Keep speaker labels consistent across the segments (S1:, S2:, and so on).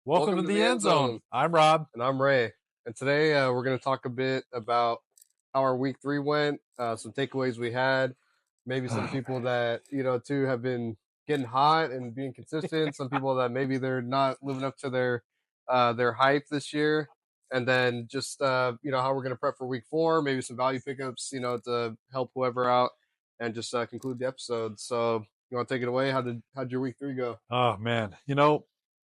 S1: Welcome to
S2: Welcome to
S1: the
S2: the
S1: End
S2: End
S1: Zone.
S2: Zone,
S1: I'm Rob.
S2: and I'm Ray. And today we're going to talk a bit about how our week 3 went, some takeaways we had, maybe some
S1: Oh,
S2: people that too have been getting hot and being consistent. Some people that maybe they're not living up to their hype this year, and then just how we're going to prep for week 4, maybe some value pickups, to help whoever out, and just conclude the episode. So you want to take it away? How'd your week 3 go?
S1: oh man.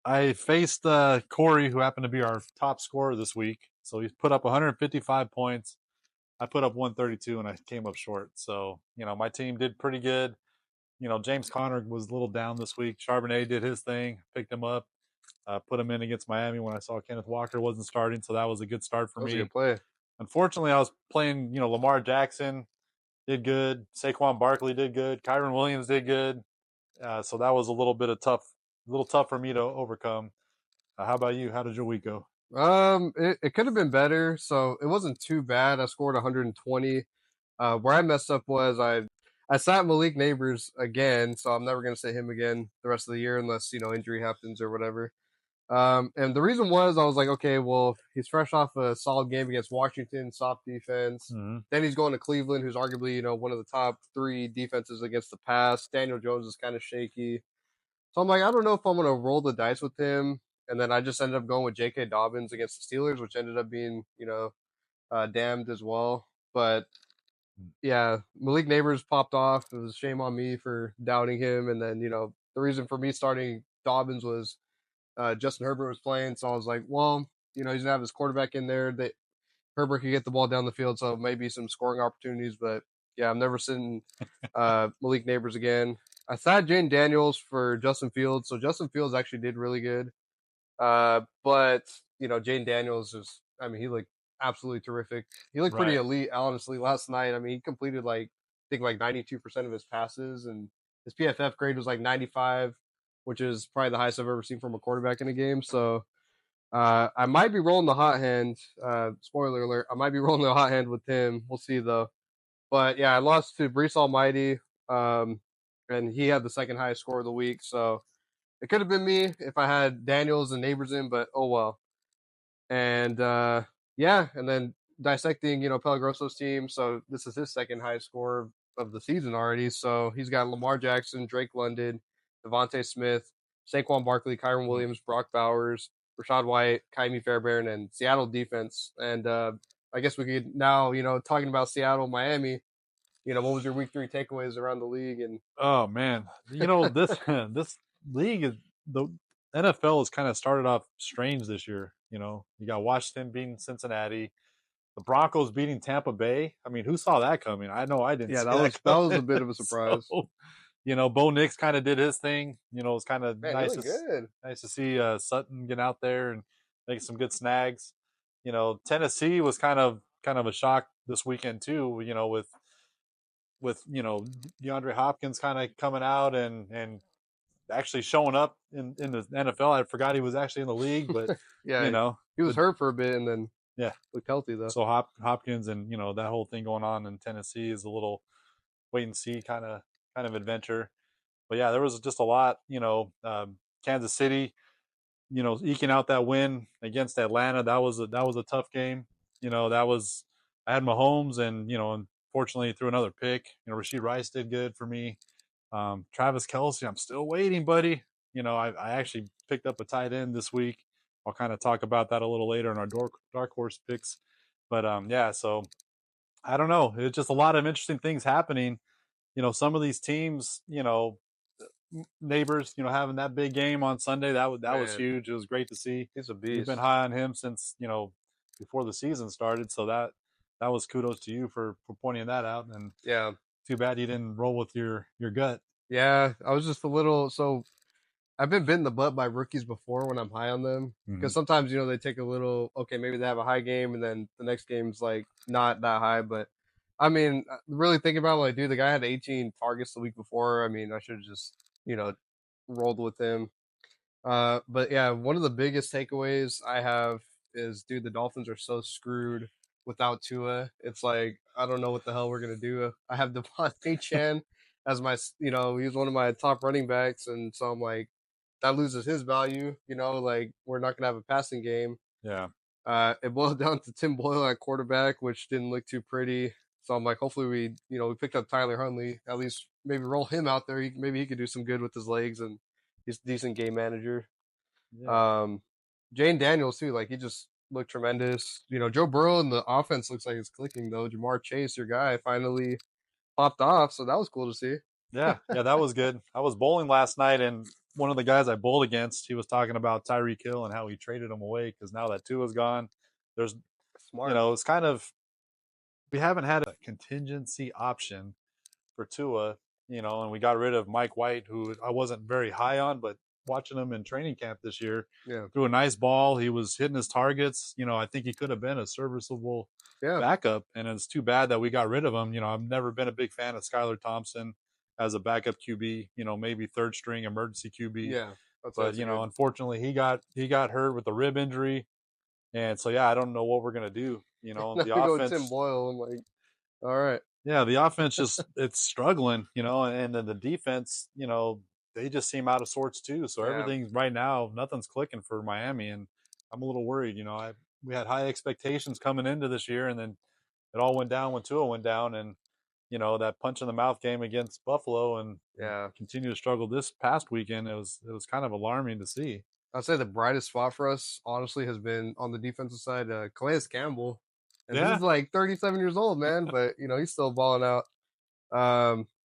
S1: I faced Corey, who happened to be our top scorer this week. So he put up 155 points. I put up 132 and I came up short. So, my team did pretty good. James Conner was a little down this week. Charbonnet did his thing, picked him up, put him in against Miami when I saw Kenneth Walker wasn't starting. So that was a good start for
S2: That was a good
S1: me.
S2: play.
S1: Unfortunately, I was playing, Lamar Jackson did good. Saquon Barkley did good. Kyron Williams did good. So that was a little tough for me to overcome. How about you? How did your week go?
S2: It could have been better. So it wasn't too bad. I scored 120. Where I messed up was I sat Malik Neighbors again, so I'm never gonna say him again the rest of the year unless injury happens or whatever. And the reason was I was like, okay, well, he's fresh off a solid game against Washington, soft defense.
S1: Mm-hmm.
S2: Then he's going to Cleveland, who's arguably one of the top 3 defenses against the pass. Daniel Jones is kind of shaky. So I'm like, I don't know if I'm gonna roll the dice with him. And then I just ended up going with J.K. Dobbins against the Steelers, which ended up being, damned as well. But yeah, Malik Neighbors popped off. It was shame on me for doubting him. And then, the reason for me starting Dobbins was Justin Herbert was playing. So I was like, well, he's gonna have his quarterback in there. That Herbert could get the ball down the field, so maybe some scoring opportunities. But yeah, I'm never sitting Malik Neighbors again. I sat Jane Daniels for Justin Fields, so Justin Fields actually did really good. But Jane Daniels is, I mean, he looked absolutely terrific. He looked pretty
S1: Right.
S2: elite, honestly, last night. I mean, he completed I think 92% of his passes, and his PFF grade was like 95, which is probably the highest I've ever seen from a quarterback in a game. So I might be rolling the hot hand. Spoiler alert: I might be rolling the hot hand with him. We'll see though. But yeah, I lost to Brees Almighty, and he had the second highest score of the week. So it could have been me if I had Daniels and Neighbors in, but oh well. And yeah, and then dissecting, Pellegrosso's team. So this is his second highest score of the season already. So he's got Lamar Jackson, Drake London, Devontae Smith, Saquon Barkley, Kyron Williams, Brock Bowers, Rashad White, Kaimi Fairbairn, and Seattle defense. And I guess we could now, talking about Seattle, Miami. What was your week 3 takeaways around the league? And
S1: Oh man. This this league is the NFL has kind of started off strange this year. You got Washington beating Cincinnati, the Broncos beating Tampa Bay. I mean, who saw that coming? I know I didn't
S2: yeah,
S1: see
S2: that
S1: that
S2: was a
S1: coming.
S2: bit of a
S1: So,
S2: surprise.
S1: Bo Nix kind of did his thing. It's kind of
S2: Man, he looked good.
S1: nice to see Sutton get out there and make some good snags. Tennessee was kind of a shock this weekend too. With DeAndre Hopkins kind of coming out and actually showing up in the NFL. I forgot he was actually in the league, but you
S2: Yeah,
S1: know,
S2: he was
S1: but
S2: hurt for a bit and then
S1: yeah.
S2: looked healthy though.
S1: So Hopkins and that whole thing going on in Tennessee is a little wait and see kind of adventure. But yeah, there was just a lot. Kansas City, eking out that win against Atlanta. That was a tough game. That was I had Mahomes and unfortunately threw another pick. Rasheed Rice did good for me. Travis Kelsey, I'm still waiting, buddy. I actually picked up a tight end this week. I'll kind of talk about that a little later in our dark horse picks. But yeah, so I don't know. It's just a lot of interesting things happening. Some of these teams, neighbors, having that big game on Sunday, that was
S2: Man,
S1: huge. It was great to see.
S2: he's a
S1: You've been
S2: beast.
S1: high on him since before the season started, so that was kudos to you for pointing that out. And
S2: Yeah.
S1: too bad you didn't roll with your gut.
S2: Yeah, I was just a little so I've been bitten in the butt by rookies before when I'm high on them
S1: Mm-hmm.
S2: because sometimes they take a little okay, maybe they have a high game and then the next game's like not that high, but I mean, really thinking about it, like, dude, the guy had 18 targets the week before. I mean, I should have just rolled with him. But yeah, one of the biggest takeaways I have is, dude, the Dolphins are so screwed without Tua. It's like I don't know what the hell we're gonna do. I have Devontae Chan as my, he was one of my top running backs, and so I'm like, that loses his value. Like we're not gonna have a passing game.
S1: Yeah.
S2: It boiled down to Tim Boyle at quarterback, which didn't look too pretty. So I'm like, hopefully we picked up Tyler Huntley. At least maybe roll him out there. Maybe he could do some good with his legs, and he's a decent game manager.
S1: Yeah.
S2: Um, Jane Daniels too, like he just looked tremendous. Joe Burrow and the offense looks like it's clicking though. Jamar Chase, your guy, finally popped off, so that was cool to see.
S1: Yeah. Yeah. That was good. I was bowling last night, and one of the guys I bowled against, he was talking about Tyreek Hill and how he traded him away because now that Tua's gone, there's,
S2: Smart.
S1: it's kind of, we haven't had a contingency option for Tua, and we got rid of Mike White, who I wasn't very high on, but watching him in training camp this year,
S2: Yeah.
S1: threw a nice ball. He was hitting his targets. I think he could have been a serviceable
S2: Yeah.
S1: backup, and it's too bad that we got rid of him. I've never been a big fan of Skylar Thompson as a backup QB. Maybe third string emergency QB,
S2: Yeah. I'd say
S1: but
S2: that's a good.
S1: unfortunately he got hurt with a rib injury, and so yeah, I don't know what we're gonna do.
S2: Now
S1: The
S2: we go with Tim
S1: offense
S2: Boyle. I'm like, all right.
S1: yeah, the offense just it's struggling, and then the defense, they just seem out of sorts too. So
S2: Yeah.
S1: everything's right now, nothing's clicking for Miami, and I'm a little worried. We had high expectations coming into this year, and then it all went down when Tua went down, and that punch in the mouth game against Buffalo, and
S2: Yeah.
S1: continue to struggle this past weekend. It was kind of alarming to see.
S2: I'd say the brightest spot for us, honestly, has been on the defensive side, Calais Campbell. And
S1: Yeah,
S2: dude's like 37 years old, man, but he's still balling out.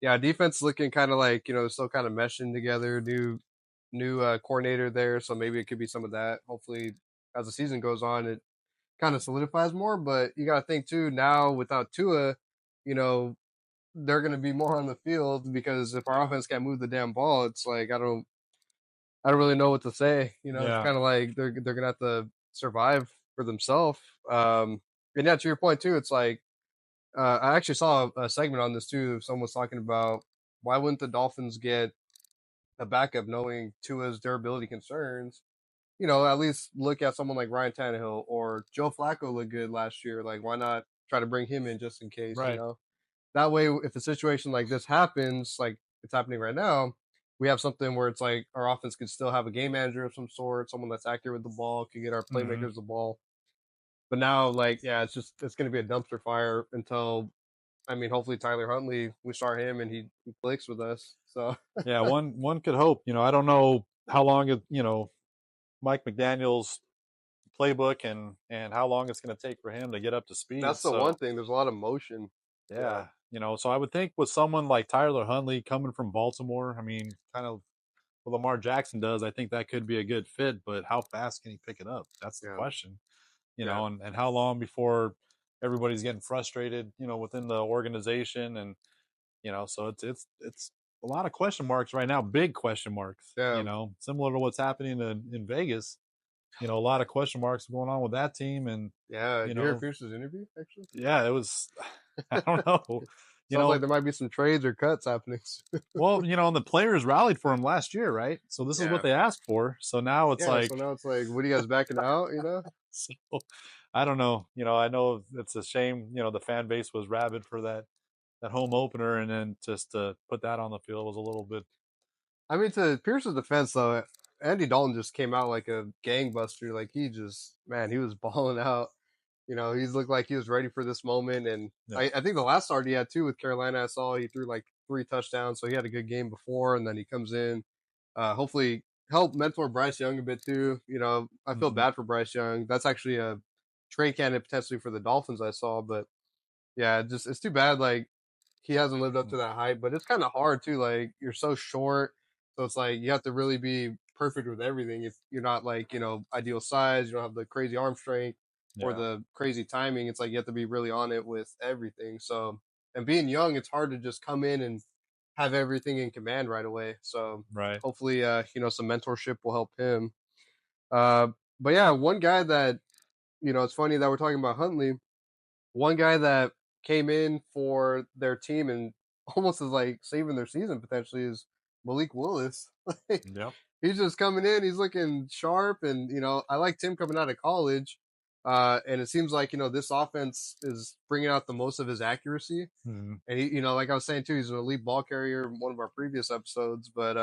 S2: Yeah, defense looking kind of like still kind of meshing together. New coordinator there, so maybe it could be some of that. Hopefully, as the season goes on, it kind of solidifies more. But you got to think too now without Tua, you know they're going to be more on the field because if our offense can't move the damn ball, it's like I don't really know what to say. It's
S1: yeah,
S2: kind of like they're gonna have to survive for themselves. And yeah, to your point too, it's like I actually saw a segment on this too. Someone was talking about why wouldn't the Dolphins get a backup knowing Tua's durability concerns. At least look at someone like Ryan Tannehill or Joe Flacco looked good last year. Like, why not try to bring him in just in case?
S1: right.
S2: That way, if a situation like this happens, like it's happening right now, we have something where it's like our offense could still have a game manager of some sort, someone that's accurate with the ball, can get our
S1: Hmm.
S2: playmakers the ball. But now, like, yeah, it's going to be a dumpster fire until hopefully Tyler Huntley, we start him and he clicks with us. So
S1: Yeah, one could hope. I don't know how long Mike McDaniel's playbook and how long it's going to take for him to get up to speed.
S2: that's the one
S1: So
S2: thing. There's a lot of motion. Yeah,
S1: yeah, so I would think with someone like Tyler Huntley coming from Baltimore, I mean, kind of what Lamar Jackson does, I think that could be a good fit. But how fast can he pick it up? That's the
S2: yeah,
S1: question.
S2: yeah,
S1: And how long before everybody's getting frustrated, within the organization, and so it's a lot of question marks right now, big question marks.
S2: yeah,
S1: Similar to what's happening in Vegas. A lot of question marks going on with that team, and
S2: yeah.
S1: you
S2: Did you hear
S1: know,
S2: Pierce's interview? Actually,
S1: yeah, it was. I don't know. You
S2: sounds like
S1: know,
S2: there might be some trades or cuts happening.
S1: well, and the players rallied for him last year, right? So this is what
S2: Yeah,
S1: they asked for. So now it's
S2: yeah. So
S1: like,
S2: now it's like, what are you guys backing out?
S1: so I don't know. I know it's a shame. The fan base was rabid for that home opener, and then just to put that on the field was a little bit.
S2: To Pierce's defense, though, Andy Dalton just came out like a gangbuster. Like he just, man, he was balling out. He's looked like he was ready for this moment. And
S1: Yeah.
S2: I think the last start he had too with Carolina, I saw he threw like 3 touchdowns. So he had a good game before, and then he comes in. Hopefully, help mentor Bryce Young a bit too. I feel
S1: Hmm.
S2: bad for Bryce Young. That's actually a trade candidate potentially for the Dolphins. I saw, but yeah, just it's too bad. Like he hasn't lived up to that hype, but it's kind of hard too. Like you're so short, so it's like you have to really be perfect with everything. If you're not like ideal size, you don't have the crazy arm strength or
S1: Yeah.
S2: the crazy timing. It's like you have to be really on it with everything. So and being young, it's hard to just come in and have everything in command right away. So
S1: Right.
S2: hopefully, some mentorship will help him. Uh, but yeah, one guy that it's funny that we're talking about Huntley. One guy that came in for their team and almost is like saving their season potentially is Malik Willis. Like
S1: Yep.
S2: he's just coming in, he's looking sharp, and I like Tim coming out of college. And it seems like this offense is bringing out the most of his accuracy.
S1: Hmm.
S2: And he, like I was saying too, he's an elite ball carrier in one of our previous episodes. But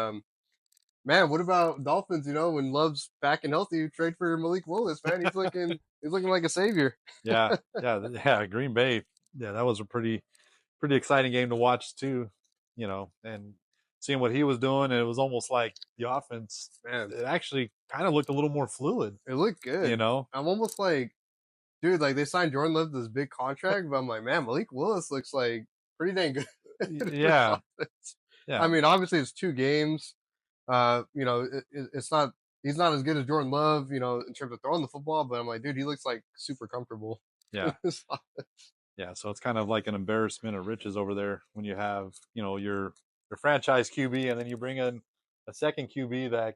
S2: man, what about Dolphins? You know, when Love's back and healthy, trade for Malik Willis, man. He's looking like a savior.
S1: Yeah, yeah, yeah. Green Bay. Yeah, that was a pretty exciting game to watch too. And seeing what he was doing, and it was almost like the offense.
S2: Man,
S1: It actually kind of looked a little more fluid.
S2: it looked
S1: You
S2: good.
S1: know.
S2: I'm almost like, dude, like they signed Jordan Love to this big contract, but I'm like, man, Malik Willis looks like pretty dang good in this
S1: Yeah,
S2: offense. I
S1: yeah,
S2: mean, obviously it's 2 games. It's not he's not as good as Jordan Love, in terms of throwing the football, but I'm like, dude, he looks like super comfortable in
S1: yeah,
S2: this
S1: yeah. So it's kind of like an embarrassment of riches over there when you have your franchise QB, and then you bring in a second QB that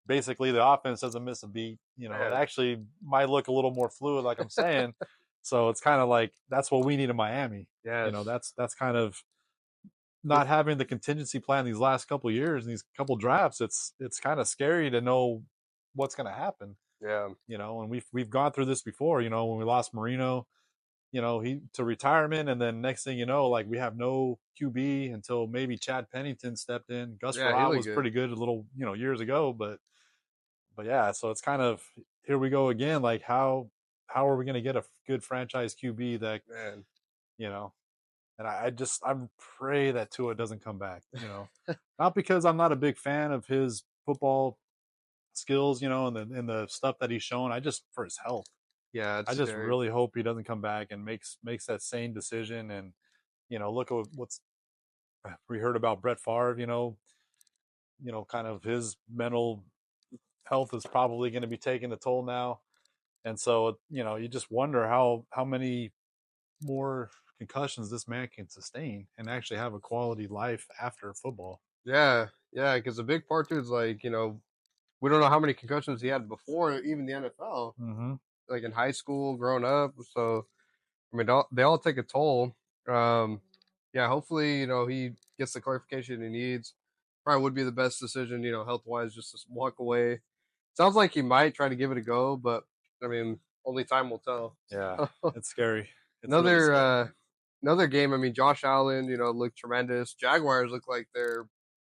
S1: basically the offense doesn't miss a beat. It
S2: man.
S1: actually might look a little more fluid, like I'm saying. So it's kind of like that's what we need in Miami.
S2: Yes.
S1: That's kind of
S2: It,
S1: not having the contingency plan these last couple of years and these couple drafts. It's kind of scary to know what's going to happen.
S2: yeah.
S1: And we've gone through this before. When we lost Marino, he to retirement, and then next thing you know, like we have no QB until maybe Chad Pennington stepped in. Gus
S2: Yeah, he
S1: Farrat
S2: looked
S1: was
S2: good.
S1: pretty good a little years ago, but yeah, so it's kind of here we go again. Like how are we going to get a good franchise QB that
S2: Man.
S1: you know? And I pray that Tua doesn't come back. Not because I'm not a big fan of his football skills, and the stuff that he's shown. I just for his health.
S2: Yeah, it's
S1: I just
S2: scary.
S1: really hope he doesn't come back and makes that sane decision. And look at what's we heard about Brett Favre. Kind of his mental health is probably going to be taking a toll now. And so, you just wonder how many more concussions this man can sustain and actually have a quality life after football.
S2: Yeah, yeah, because a big part too is like, we don't know how many concussions he had before even the NFL,
S1: Mm-hmm.
S2: like in high school, growing up. So I mean, they all take a toll. Um, yeah, hopefully, he gets the clarification he needs. Probably would be the best decision, health wise, just to walk away. Sounds like he might try to give it a go, but I mean, only time will tell.
S1: Yeah, it's scary. It's really
S2: another
S1: scary.
S2: uh, another game. I mean, Josh Allen, looked tremendous. Jaguars look like they're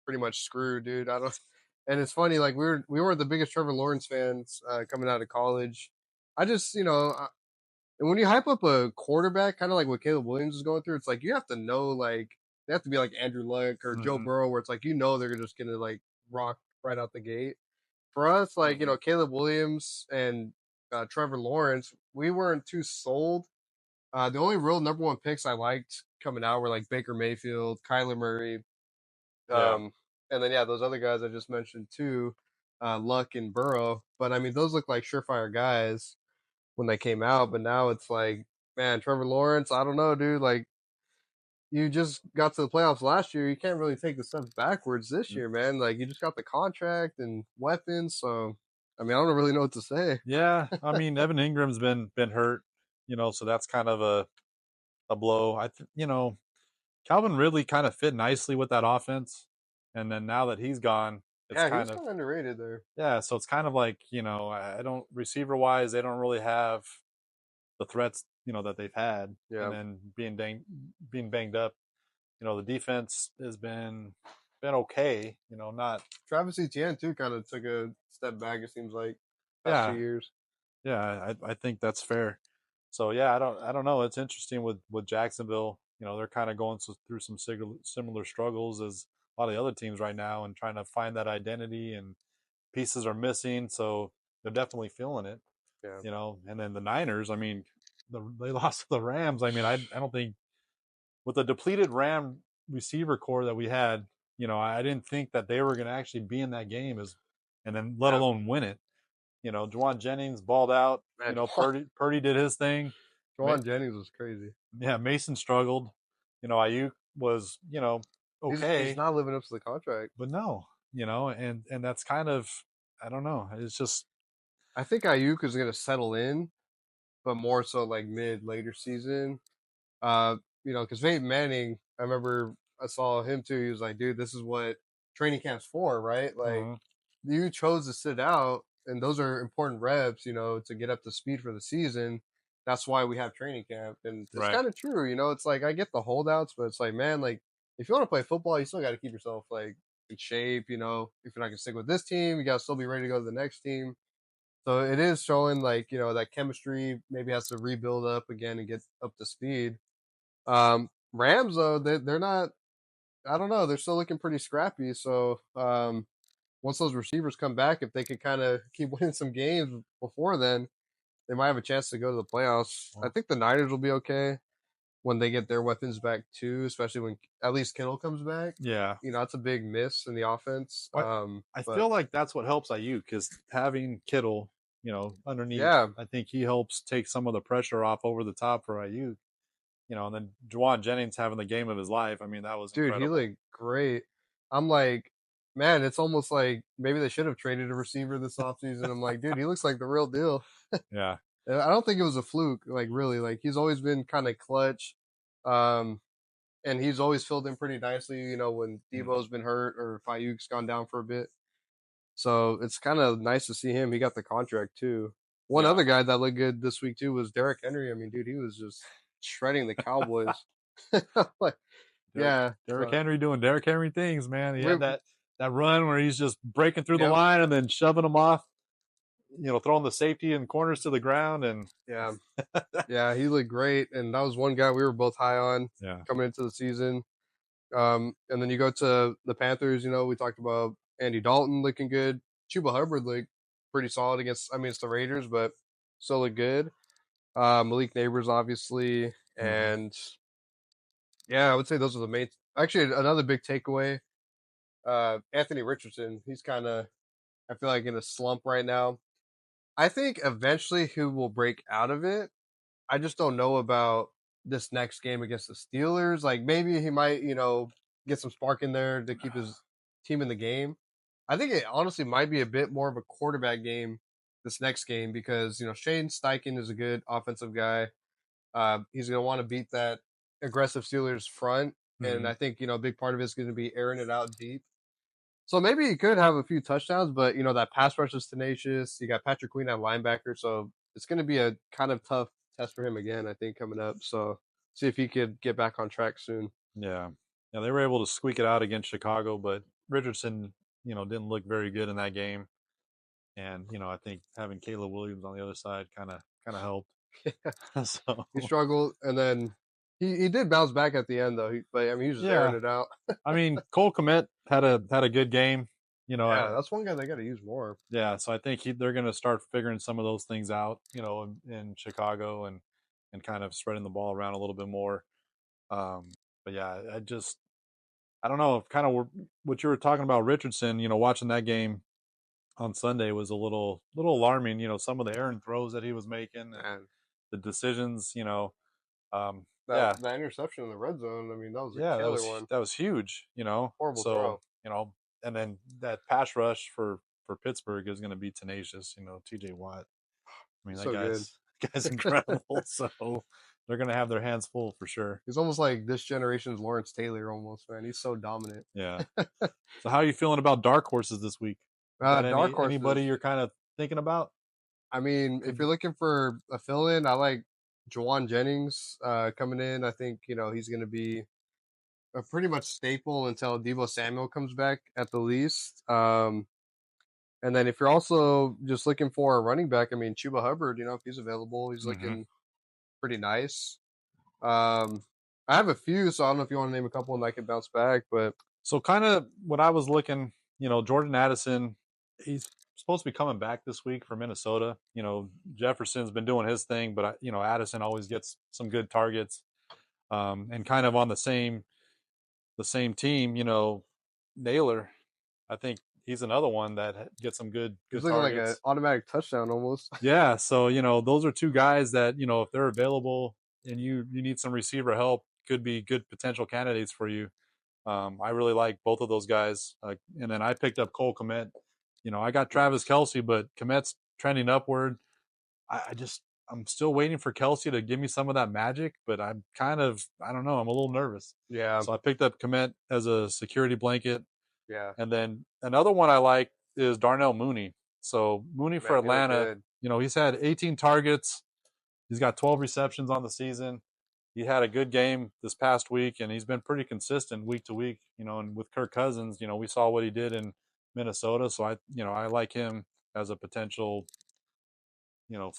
S2: pretty much screwed, dude. I don't. And it's funny, like we weren't the biggest Trevor Lawrence fans coming out of college. I just, and when you hype up a quarterback, kind of like what Caleb Williams is going through, it's like you have to know, like they have to be like Andrew Luck or Joe
S1: Mm-hmm.
S2: Burrow, where it's like they're just gonna like rock right out the gate. For us, like Caleb Williams and Trevor Lawrence, we weren't too sold. The only real number one picks I liked coming out were like Baker Mayfield, Kyler Murray,
S1: Yeah,
S2: um, and then yeah, those other guys I just mentioned too, Luck and Burrow. But I mean, those look like surefire guys when they came out, but now it's like, man, Trevor Lawrence, I don't know, dude. Like, you just got to the playoffs last year. You can't really take the steps backwards this year, man. Like, you just got the contract and weapons. So, I mean, I don't really know what to say.
S1: yeah. I mean, Evan Ingram's been hurt, so that's kind of a blow. Calvin Ridley kind of fit nicely with that offense, and then now that he's gone, it's
S2: Yeah, he was
S1: kind of
S2: kind of underrated there.
S1: yeah. So it's kind of like I don't receiver wise, they don't really have the threats that they've had, and
S2: Yeah.
S1: then being banged up. The defense has been okay. Not
S2: Travis Etienne, too, kind of took a step back, it seems like, past few
S1: yeah,
S2: years.
S1: yeah. I think that's fair. So yeah, I don't know. It's interesting with Jacksonville. They're kind of going through some similar struggles as a lot of the other teams right now, and trying to find that identity, and pieces are missing. So they're definitely feeling it.
S2: Yeah.
S1: And then the Niners. I mean, they lost to the Rams. I mean, I don't think with the depleted Ram receiver core that we had, I didn't think that they were going to actually be in that game and then let
S2: Yeah.
S1: alone win it. Juwan Jennings balled out.
S2: Man,
S1: Purdy did his thing.
S2: Jawan Jennings was crazy.
S1: Yeah, Mason struggled. Ayuk was,
S2: He's
S1: okay,
S2: not living up to the contract.
S1: but no, and that's kind of I don't know. It's just
S2: I think Ayuk is going to settle in, but more so like mid later season. Because Peyton Manning, I remember I saw him too. He was like, dude, this is what training camp's for, right? Like,
S1: mhm,
S2: you chose to sit out, and those are important reps, to get up to speed for the season. That's why we have training camp. And it's
S1: right.
S2: kind of true, it's like I get the holdouts, but it's like, man, like if you want to play football, you still got to keep yourself like in shape. If you're not gonna stick with this team, you gotta still be ready to go to the next team. So it is showing like that chemistry maybe has to rebuild up again and get up to speed. Rams though they're not. I don't know. They're still looking pretty scrappy. So once those receivers come back, if they could kind of keep winning some games before then, they might have a chance to go to the playoffs. I
S1: Well,
S2: think the Niners will be okay when they get their weapons back too, especially when at least Kittle comes back.
S1: yeah.
S2: That's a big miss in the offense.
S1: What I
S2: But
S1: feel like that's what helps IU because having Kittle, underneath,
S2: yeah,
S1: I think he helps take some of the pressure off over the top for IU. And then Juwan Jennings having the game of his life. I mean, that was
S2: dude, he
S1: incredible.
S2: looked great. I'm like, man, it's almost like maybe they should have traded a receiver this offseason. I'm like, dude, he looks like the real deal.
S1: Yeah.
S2: I don't think it was a fluke, like really. Like he's always been kind of clutch. Um, and he's always filled in pretty nicely, when
S1: Mm.
S2: Debo's been hurt or if Ayuk's gone down for a bit. So it's kind of nice to see him. He got the contract too. One
S1: Yeah.
S2: other guy that looked good this week too was Derrick Henry. I mean, dude, he was just shredding the Cowboys. Like,
S1: Derrick,
S2: yeah.
S1: Derrick
S2: So
S1: Henry doing Derrick Henry things, man. He
S2: we,
S1: had that run where he's just breaking through the
S2: yep,
S1: line and then shoving them off, throwing the safety and corners to the ground. And
S2: yeah, yeah, he looked great, and that was one guy we were both high on
S1: yeah.
S2: coming into the season. And then you go to the Panthers. We talked about Andy Dalton looking good. Chuba Hubbard looked pretty solid against. I mean, it's the Raiders, but still look good. Malik Neighbors, obviously,
S1: Mm-hmm.
S2: and yeah, I would say those are the main. Actually, another big takeaway. Anthony Richardson. He's kind of, I feel like, in a slump right now. I think eventually he will break out of it. I just don't know about this next game against the Steelers. Like maybe he might, get some spark in there to keep his team in the game. I think it honestly might be a bit more of a quarterback game this next game because Shane Steichen is a good offensive guy. He's going to want to beat that aggressive Steelers front, and
S1: Mm-hmm.
S2: I think a big part of it is going to be airing it out deep. So maybe he could have a few touchdowns, but that pass rush is tenacious. You got Patrick Queen at linebacker, so it's going to be a kind of tough test for him again. I think coming up. So see if he could get back on track soon.
S1: Yeah. Yeah. They were able to squeak it out against Chicago, but Richardson, didn't look very good in that game. And, I think having Caleb Williams on the other side kind of helped. So,
S2: He struggled, and then he did bounce back at the end though. But I mean, he was just airing
S1: yeah.
S2: it out.
S1: I mean, Cole Komet had a good game.
S2: Yeah, that's one guy they got to use more.
S1: Yeah, so I think they're going to start figuring some of those things out, in Chicago and kind of spreading the ball around a little bit more. But yeah, I don't know, kind of what you were talking about Richardson. Watching that game on Sunday was a little alarming. Some of the errant throws that he was making and
S2: And
S1: the decisions.
S2: that
S1: Yeah,
S2: that interception in the red zone. I mean, that was a
S1: yeah,
S2: killer one.
S1: that was huge.
S2: Horrible
S1: So
S2: throw.
S1: and then that pass rush for Pittsburgh is going to be tenacious. T.J. Watt. I mean, that
S2: So good.
S1: guy's incredible. So they're gonna have their hands full for sure.
S2: He's almost like this generation's Lawrence Taylor, almost man. He's so dominant.
S1: Yeah. So how are you feeling about dark horses this week? You got
S2: Dark
S1: anybody
S2: horses.
S1: you're kind of thinking about?
S2: I mean, if
S1: Could
S2: you're looking for a fill in, I like Jawan Jennings coming in. I think he's going to be a pretty much staple until Debo Samuel comes back at the least. And then if you're also just looking for a running back, I mean, Chuba Hubbard, if he's available, he's
S1: mm-hmm.
S2: looking pretty nice. Um, I have a few, so I don't know if you want to name a couple and I can bounce back, but
S1: So kind of what I was looking, Jordan Addison, he's supposed to be coming back this week for Minnesota. Jefferson's been doing his thing, but Addison always gets some good targets. And kind of on the same team, Naylor. I think he's another one that gets some good
S2: he's looking like an
S1: targets.
S2: automatic touchdown almost.
S1: Yeah, so those are two guys that if they're available and you need some receiver help, could be good potential candidates for you. I really like both of those guys, and then I picked up Cole Komet. I got Travis
S2: Nice.
S1: Kelsey, but Komet's trending upward. I'm still waiting for Kelsey to give me some of that magic, but I don't know, I'm a little nervous.
S2: Yeah,
S1: So I picked up Komet as a security blanket.
S2: yeah.
S1: And then another one I like is Darnell Mooney. So Mooney for
S2: Man, he looked
S1: Atlanta,
S2: good.
S1: he's had 18 targets. He's got 12 receptions on the season. he had a good game this past week, and he's been pretty consistent week to week. And with Kirk Cousins, we saw what he did in Minnesota, so I like him as a potential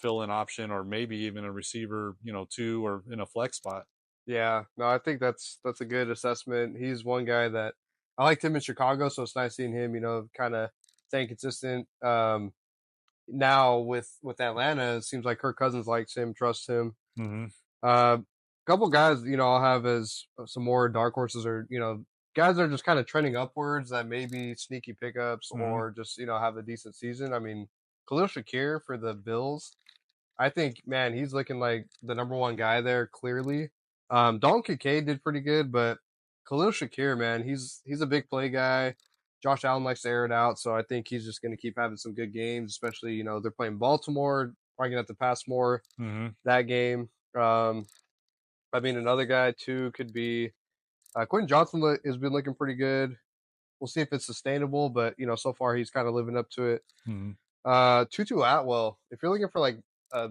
S1: fill in option, or maybe even a receiver, two, or in a flex spot.
S2: Yeah, no, I think that's a good assessment. He's one guy that I liked him in Chicago, so it's nice seeing him, kind of staying consistent. Now with Atlanta, it seems like Kirk Cousins likes him, trusts him.
S1: Mm-hmm.
S2: Uh, couple guys, I'll have as some more dark horses, or guys that are just kind of trending upwards that maybe sneaky pickups
S1: Mm-hmm.
S2: or just have a decent season. I mean, Khalil Shakir for the Bills, I think, man, he's looking like the number one guy there, clearly. Dalton Kincaid did pretty good, but Khalil Shakir, man, he's a big play guy. Josh Allen likes to air it out, so I think he's just going to keep having some good games, especially, they're playing Baltimore, probably going to have to pass more
S1: Mm-hmm.
S2: that game. Um, I mean, another guy, too, could be Quentin Johnson has been looking pretty good. We'll see if it's sustainable, but, so far he's kind of living up to it.
S1: Mm-hmm.
S2: Tutu Atwell, if you're looking for like a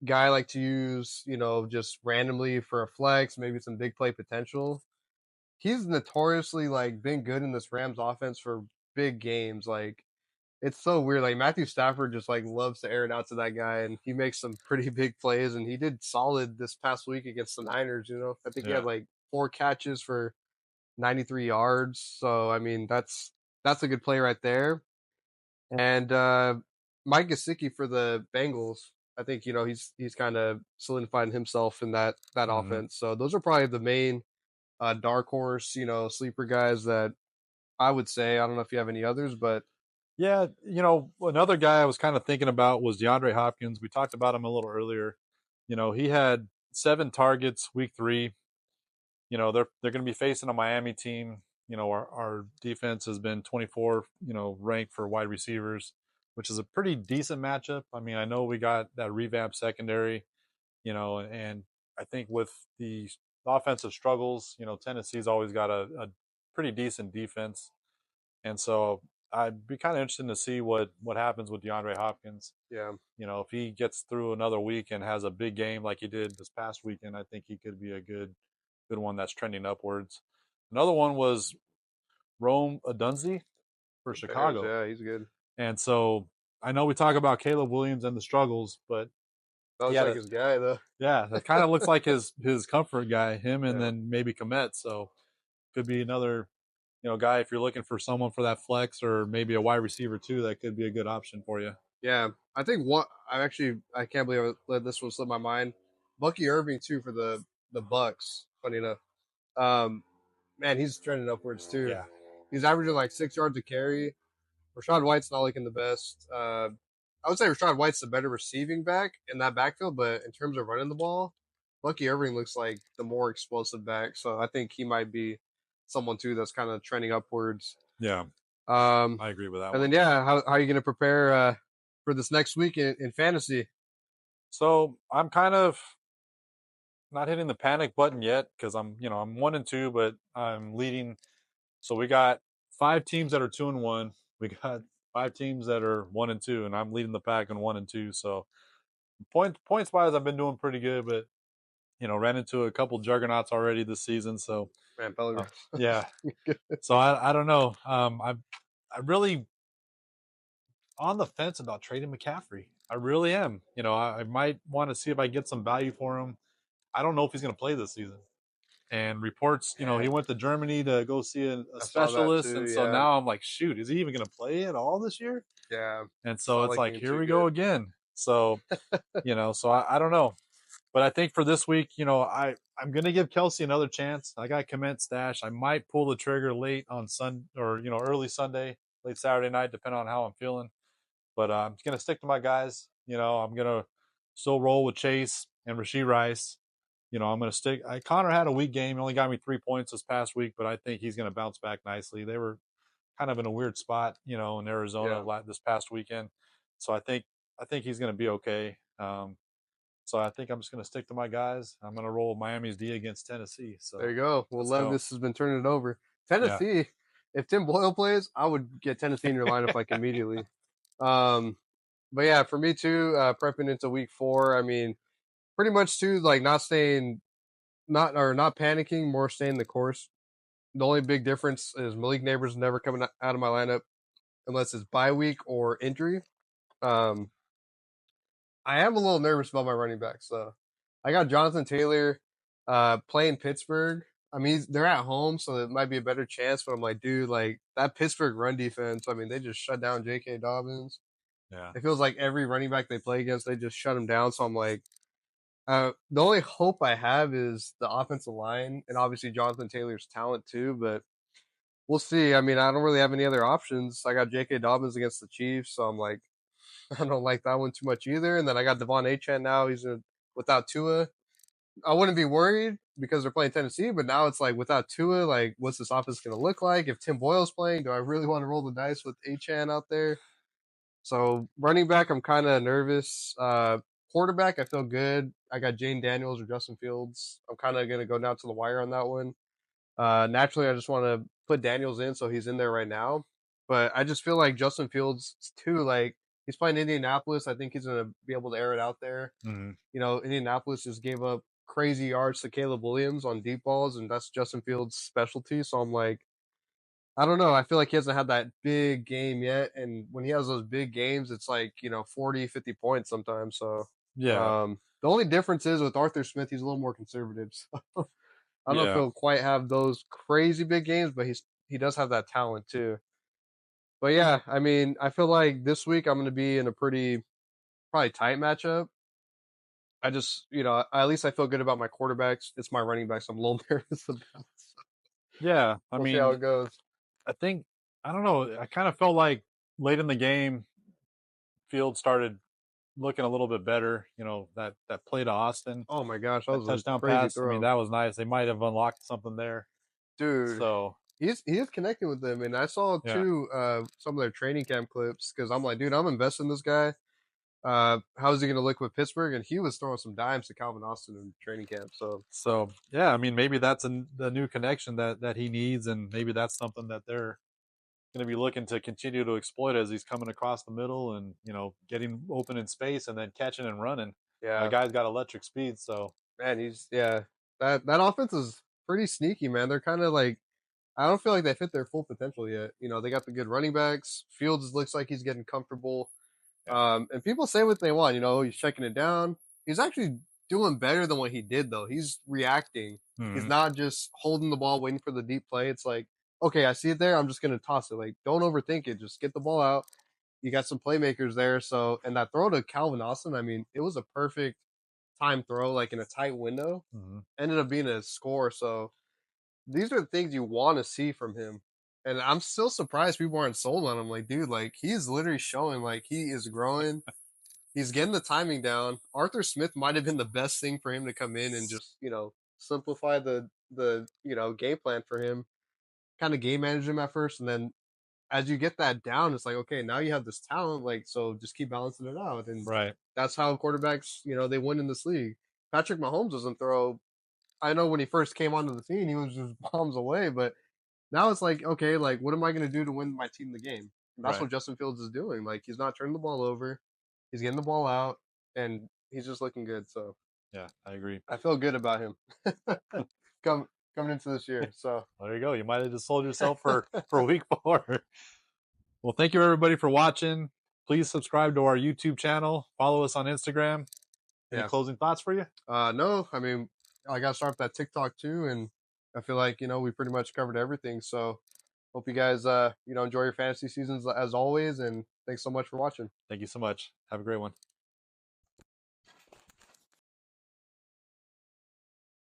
S2: guy like to use, just randomly for a flex, maybe some big play potential, he's notoriously like been good in this Rams offense for big games. Like it's so weird. Like Matthew Stafford just like loves to air it out to that guy, and he makes some pretty big plays. And he did solid this past week against the Niners. I think he had
S1: Yeah.
S2: like 4 catches for 93 yards. So I mean, that's a good play right there. And Mike Gesicki for the Bengals, I think he's kind of solidified himself in that
S1: Mm-hmm.
S2: offense. So those are probably the main dark horse, sleeper guys that I would say. I don't know if you have any others, but
S1: Yeah, another guy I was kind of thinking about was DeAndre Hopkins. We talked about him a little earlier. He had 7 targets week 3. They're going to be facing a Miami team. Our defense has been 24, ranked for wide receivers, which is a pretty decent matchup. I mean, I know we got that revamped secondary, and I think with the offensive struggles, Tennessee's always got a pretty decent defense, and so I'd be kind of interested to see what happens with DeAndre Hopkins.
S2: yeah,
S1: If he gets through another week and has a big game like he did this past weekend, I think he could be a good one that's trending upwards. Another one was Rome Adunzi for
S2: the Bears,
S1: Chicago.
S2: yeah, he's good.
S1: And so I know we talk about Caleb Williams and the struggles, but
S2: That looks like
S1: yeah,
S2: his guy though.
S1: yeah, that kind of looks like his comfort guy, him, and
S2: Yeah,
S1: then maybe Komet. So could be another guy if you're looking for someone for that flex, or maybe a wide receiver too. That could be a good option for you.
S2: yeah. I think one. I can't believe I let this one slip my mind. Bucky Irving too for the Bucks. Funny enough. Um, man, he's trending upwards too.
S1: Yeah,
S2: He's averaging like 6 yards a carry. Rashad White's not looking the best. I would say Rashad White's the better receiving back in that backfield, but in terms of running the ball, Bucky Irving looks like the more explosive back. So I think he might be someone too that's kind of trending upwards.
S1: yeah,
S2: Um,
S1: I agree with that
S2: and then
S1: one.
S2: yeah, how are you going to prepare for this next week in fantasy?
S1: So I'm kind of not hitting the panic button yet because I'm 1-2, but I'm leading. So we got 5 teams that are 2-1. We got 5 teams that are 1-2, and I'm leading the pack in 1-2. So points wise, I've been doing pretty good, but ran into a couple juggernauts already this season. So
S2: Man, Pellegrin.
S1: yeah, so I don't know. I really on the fence about trading McCaffrey. I really am. I might want to see if I get some value for him. I don't know if he's going to play this season. And reports, he
S2: Man,
S1: went to Germany to go see a
S2: I saw that
S1: specialist,
S2: too.
S1: and so
S2: Yeah,
S1: now I'm like, shoot, is he even going to play at all this year?
S2: yeah,
S1: And
S2: it's
S1: so
S2: not
S1: it's like,
S2: looking
S1: here
S2: too
S1: we go
S2: good.
S1: again. So so I don't know, but I think for this week, I'm going to give Kelsey another chance. I got commit stash. I might pull the trigger late on Sun or early Sunday, late Saturday night, depending on how I'm feeling. But I'm going to stick to my guys. I'm going to still roll with Chase and Rasheed Rice. I'm going to stick. Connor had a weak game. He only got me 3 points this past week, but I think he's going to bounce back nicely. They were kind of in a weird spot, in Arizona
S2: Yeah,
S1: this past weekend. So I think he's going to be okay. So I think I'm just going to stick to my guys. I'm going to roll Miami's D against Tennessee.
S2: there
S1: So
S2: you go. Well,
S1: let's
S2: Lev,
S1: go.
S2: this has been turning it over.
S1: Yeah.
S2: Tennessee, if Tim Boyle plays, I would get Tennessee in your lineup like immediately. Um, but yeah, for me too, prepping into week 4. I mean, pretty much too, like not panicking, more staying the course. The only big difference is Malik Neighbors never coming out of my lineup unless it's bye week or injury. Um, I am a little nervous about my running backs. So I got Jonathan Taylor playing Pittsburgh. I mean, they're at home, so it might be a better chance. But I'm like, dude, like that Pittsburgh run defense. I mean, they just shut down J.K. Dobbins.
S1: Yeah.
S2: It feels like every running back they play against, they just shut him down. So I'm like, the only hope I have is the offensive line, and obviously Jonathan Taylor's talent too. But we'll see. I mean, I don't really have any other options. I got J.K. Dobbins against the Chiefs, so I'm like, I don't like that one too much either. And then I got Devon Achane now. Without Tua. I wouldn't be worried because they're playing Tennessee, but now it's like without Tua, like what's this offense going to look like? If Tim Boyle's playing, do I really want to roll the dice with Achane out there? So running back, I'm kind of nervous. Quarterback, I feel good. I got Jane Daniels or Justin Fields. I'm kind of going to go down to the wire on that one. Naturally, I just want to put Daniels in, so he's in there right now. But I just feel like Justin Fields too. Like he's playing Indianapolis. I think he's going to be able to air it out there.
S1: Mm-hmm.
S2: You know, Indianapolis just gave up crazy yards to Caleb Williams on deep balls, and that's Justin Fields' specialty. So I'm like, I don't know. I feel like he hasn't had that big game yet. And when he has those big games, it's like, 40, 50 points sometimes. So
S1: Yeah.
S2: the only difference is with Arthur Smith, he's a little more conservative. So I don't know if
S1: Yeah.
S2: he'll quite have those crazy big games, but he does have that talent too. But yeah, I mean, I feel like this week I'm going to be in a pretty probably tight matchup. I just, at least I feel good about my quarterbacks. It's my running backs I'm a little nervous about. So
S1: Yeah. I
S2: we'll see how
S1: mean,
S2: it goes.
S1: I think I don't know. I kind of felt like late in the game, Field started looking a little bit better. That play to Austin,
S2: Oh my gosh, that
S1: that
S2: was a
S1: touchdown
S2: crazy
S1: pass. I mean,
S2: throw,
S1: that was nice. They might have unlocked something there.
S2: dude.
S1: So
S2: He is connecting with them, and I saw
S1: yeah.
S2: too some of their training camp clips because I'm like, dude, I'm investing in this guy. How's he going to look with Pittsburgh? And he was throwing some dimes to Calvin Austin in training camp. So
S1: So yeah, I mean, maybe that's the new connection that he needs, and maybe that's something that they're going to be looking to continue to exploit as he's coming across the middle and getting open in space and then catching and running.
S2: yeah,
S1: Guy's got electric speed, so
S2: man, he's yeah. That offense is pretty sneaky, man. They're kind of like I don't feel like they fit their full potential yet. They got the good running backs. Fields looks like he's getting comfortable.
S1: yeah.
S2: And people say what they want. He's checking it down. He's actually doing better than what he did, though. He's reacting. He's
S1: Mm-hmm.
S2: not just holding the ball, waiting for the deep play. It's like, okay, I see it there. I'm just going to toss it. Like, don't overthink it. Just get the ball out. You got some playmakers there. So, and that throw to Calvin Austin, I mean, it was a perfect time throw, like in a tight window.
S1: Mm-hmm.
S2: Ended up being a score. So, these are the things you want to see from him. And I'm still surprised people aren't sold on him. Like, dude, like he's literally showing like he is growing. He's getting the timing down. Arthur Smith might have been the best thing for him to come in and just, simplify the game plan for him. Kind of game manage him at first, and then as you get that down, it's like, okay, now you have this talent, like so just keep balancing it out. And
S1: Right.
S2: that's how quarterbacks, they win in this league. Patrick Mahomes doesn't throw I know when he first came onto the scene, he was just bombs away, but now it's like, okay, like what am I going to do to win my team the game? And that's
S1: Right.
S2: what Justin Fields is doing. Like he's not turning the ball over, he's getting the ball out, and he's just looking good. So
S1: Yeah, I agree.
S2: I feel good about him Come, coming into this year. So
S1: Well, there you go. You might have just sold yourself for week 4. Well, thank you everybody for watching. Please subscribe to our YouTube channel. Follow us on Instagram. Any
S2: yeah,
S1: closing thoughts for you?
S2: no, I mean I got to start that TikTok too, and I feel like we pretty much covered everything. So hope you guys enjoy your fantasy seasons as always, and thanks so much for watching.
S1: Thank you so much. Have a great one.